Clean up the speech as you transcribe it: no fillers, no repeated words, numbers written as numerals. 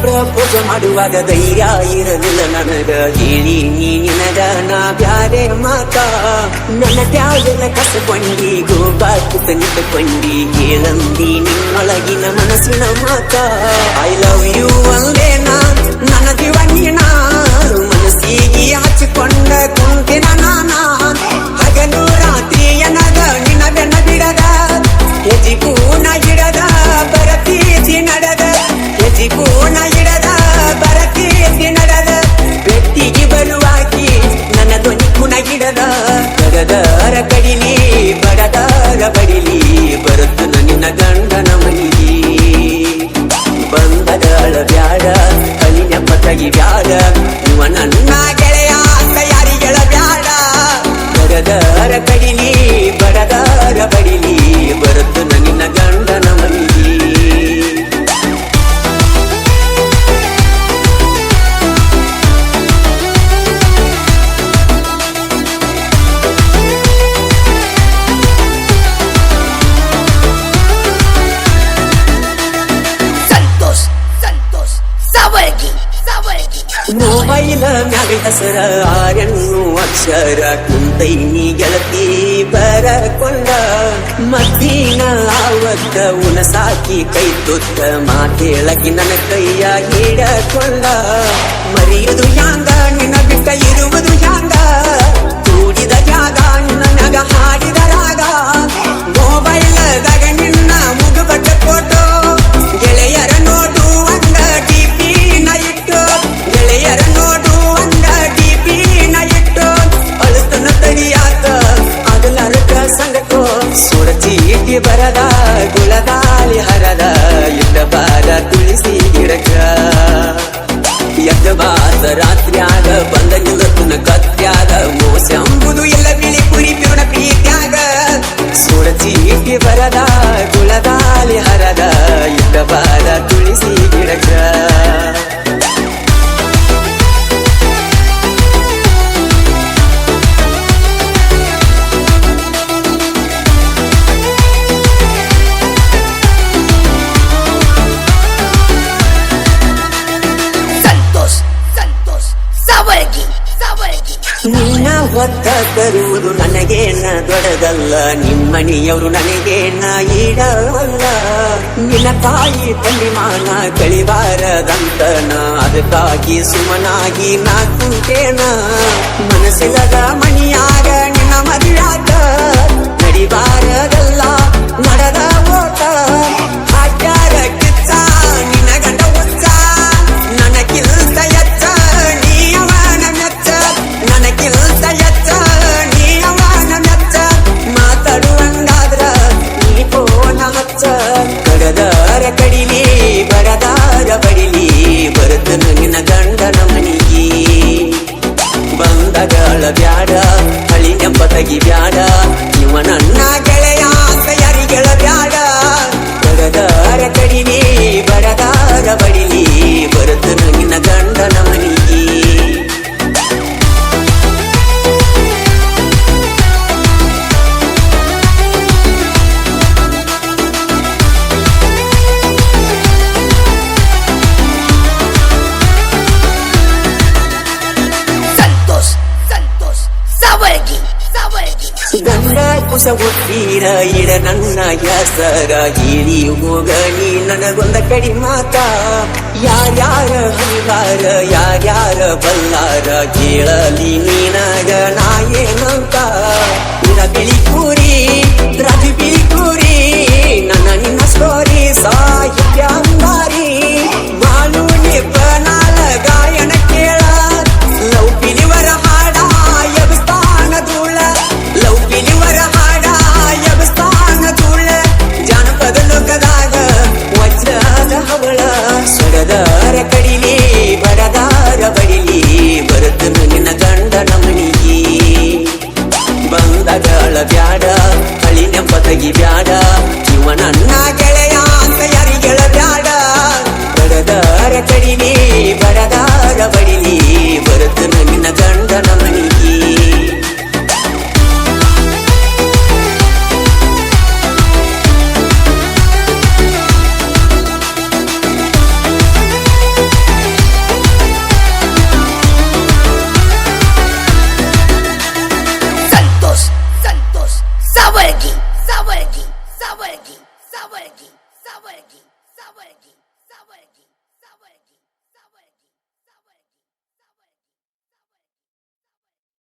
ಪ್ರಪೋಜ ಮಾಡುವಾಗ ಧೈರ್ಯ ಇರಲಿಲ್ಲ ನನಗ. ಹೇಳಿ ನೀ ನಿನಗ ನಾ ಬ್ಯಾರೆ ಮಾತ, ನನ್ನ ತ್ಯಾಗನ ಕಸಕೊಂಡಿ ಗೋಪಾಕುತ ನಿಟ್ಟುಕೊಂಡಿ. ಹೇಳಂದಿ ನಿನ್ನೊಳಗಿನ ಮನಸ್ಸಿನ ಮಾತ. ಐ ಲವ್ ಯು ಅಂದೇನಾ ನನ್ನ ದಿವನಿನ, ಮನಸ್ಸಿಗೆ ಹಚ್ಚಿಕೊಂಡ ಕುಂತಿನ ನಾನ. ಹಗಲು ರಾತ್ರಿ ಎನದ ನಿನ್ನ ಬೆನ್ನ ಬಿಡದ, ಹೆಜಿಗೂನ ಹಿಡದ ಬರತೀಸಿ ನಡೆದ. ಹೆಜಿಗೂನ ಹಿಡದ ಬರತೀಸಿ ನಡೆದ. ಬೆಟ್ಟಿಗೆ ಬರುವಾಕಿ ನನ್ನ ಧ್ವನಿ ಕುಣಗಿಡದ. ಕಡದರ ಕಡಿಲಿ ಬಡದರ ಬಡಿಲಿ ಬರುತ್ತ ನಿನ್ನ ಗಂಡನ ಮನಿಗೆ. ಬಂದಗಳ ಬ್ಯಾಡ ಕಲಿ ನೆಪತಗಿ ಬ್ಯಾಡ, ಇವ ನನ್ನ ಗೆಳೆಯ ತಯಾರಿಗಳ ಬ್ಯಾಡ. ಕಡದರ ಕಡಿಲಿ ಬಡದರ ಬಡಿಲಿ ಬರುತ್ತ ನಿನ್ನ ಗಂಡನ ಮನಿಗೆ. ಮೊಬೈಲ ಮ್ಯಾಗ ಹೆಸರ ಆರನ್ನು ಅಕ್ಷರ ಕುಂತೈನಿ ಗೆಳತಿ ಬರಕೊಂಡ. ಮದ್ದಿನ ಆವತ್ತ ಉಣಸಾಕಿ ಕೈ ತುತ್ತ ಮಾತೇಳಕಿ ನನ್ನ ಕೈಯ ಹಿಡಕೊಂಡ. ಮರೆಯುವುದು ಹ್ಯಾಂಗ ನಿನ್ನ ಬಿಟ್ಟ ಇರುವುದು ಹ್ಯಾಂಗ, ಕೂಡಿದ ಜಾಗ ನಿನ್ನ ಮ್ಯಾಗ ಹಾಡಿದ ರಾಗ. ಮೊಬೈಲದಾಗ ನಿನ್ನ ಮುಗುಬಟ್ಟ ಫೋಟೋ, ಗೆಳೆಯರ ನೋಡು ಅಂದ ಡಿಪಿ ನ ಇಟ್ಟು. ಗೆಳೆಯರ ನೋಡು ಅಂದ ಡಿಪಿ ನ ಇಟ್ಟು. ಅಳುತನ ತಡಿಯಾಕ ಆಗಲಾರಕ ಸಂಗಟೋ. ಸುರಚೀಟಿ ಬರದ ಗುಳದಾಲಿ ಹರದ, ಇದ್ದ ಬಾರ ತುಳಸಿ ಗಿಡಕ. ಎದ್ದ ಬಾದ ರಾತ್ರಿಯಾಗ ಬಂದ ನಿಲ್ಲತನ ಕತ್ಯಾಗ. ಮೋಸ ಅಂಬುದು ಎಲ್ಲ ಬಿಳಿ ಕುರಿ ಪಿರುಣ ಪ್ರೀತ್ಯಾಗ. ಸುರಚೀಟಿ ಬರದ ಗುಳದಾಲಿ ಹರದ, ಇದ್ದ ಬಾರ ತುಳಸಿ ಗಿಡಕ. ನಿನ್ನ ಹೊತ್ತ ತರುವುದು ನನಗೇನ ದೊಡ್ಡದಲ್ಲ, ನಿಮ್ಮಣಿಯವರು ನನಗೇನ ಈಡವಲ್ಲ. ನಿನ್ನ ತಾಯಿ ತಲ್ಲಿ ಮಾನ ಕಳಿಬಾರದಂತನ, ಅದಕ್ಕಾಗಿ ಸುಮನಾಗಿ ನಾ ಕುಂತೇನ. ಮನಸ್ಸಿಲ್ಲದ ಮಣಿಯಾಗ ನಿನ್ನ ಮದುವ್ಯಾಗ, ನಡಿಬಾರದಲ್ಲ ನಡೆದ ಓಟ. ಹಾಕ್ಯಾರ ಕಿಚ್ಚ ನಿನ್ನ ಗಂಡ ಹುಚ್ಚ, ನನಗಿಲ್ದ ಎಚ್ಚ ನೀ ಅವನ ಮೆಚ್ಚ. ನನಗಿಲ್ದ ಎಚ್ಚ ನೀ ಅವನ ಮೆಚ್ಚ. ಮಾತಾಡುವಂಗಾದ್ರ ನೀ ಫೋನ ಹಚ್ಚ. ಕಡದರ ಕಡಿಲಿ ಬಡದಾರ ಬಡಿಲಿ ಬರುತ್ತ ನಿನ್ನ ಗಂಡನ ಮನಿಗೆ. ಬಂದಗಳ ಬ್ಯಾಡ ಹಳಿ ನೆಂಪತಗಿ ಬ್ಯಾಡ, ಇವ ನನ್ನ ಗೆಳೆಯ ತಯಾರಿಗಳ ಬ್ಯಾಡ. ಕಡದರ ಕಡಿಲಿ ಬಡದಾರ ಬಡಿಲಿ ಬರುತ್ತ ನಿನ್ನ ಗಂಡನ ಮನಿಗೆ. ಗಂಡ ಕುಸ ಹುಟ್ಟಿರ ಇಡ ನನ್ನ ಹೆಸರ, ಹೇಳಿ ಹೋಗ ನೀ ನನಗೊಂದ ಕಡಿ ಮಾತ. ಯಾರ್ಯಾರ ಹರಿವಾರ ಯಾರ್ಯಾರ ಬಲ್ಲಾರ, ಕೇಳಲಿ ನೀನಗ ನಾ ಏನಂತ. ನಿನ್ನ ಬಿಳಿ ಕೂರಿ ರವಿ ಬಿಳಿ ಕೂರಿ, ನನ್ನ ನಿನ್ನ ಸ್ಟೋರಿ ಸಾಹಿತ್ಯ ಅಂಬಾರಿ. ಬಾಳು ನಿಬ್ಬನಾಲ ಗಾಯನ ಕೇಳ, ಲವ್ ಪಿಲಿವರ ಹಾಡ ಎಬ್ಸ್ತಾನ ಧೂಳ. ಲವ್ ಪಿಲಿವರ ಹಾಡ ಎಬ್ಸ್ತಾನ ಧೂಳ. ಜಾನಪದ ಲೋಕದಾಗ ವಜ್ರದ ಹವಳ. ಸಡದರ ಕಡಿಲಿ ಬಡದಾರ ಬಡಿಲಿ ಬರುತ್ತ ನಿನ್ನ ಗಂಡನ ಮನಿಗೆ. ಬಂದಗಳ ಬ್ಯಾಡ ಹಳಿ ನೆಂಪತಗಿ ಬ್ಯಾಡ, ಇವ ನನ್ನ ಗೆಳೆಯ ತಯಾರಿಗಳ ಬ್ಯಾಡ. ಬಡದರ ಕಡಿಲಿ ಬಡದಾರ ಬಡಿಲಿ ಬರುತ್ತ ನಿನ್ನ ಗಂಡನ ಮನಿಗೆ. Sawargi, Sawargi, Sawargi, Sawargi, Sawargi, Sawargi.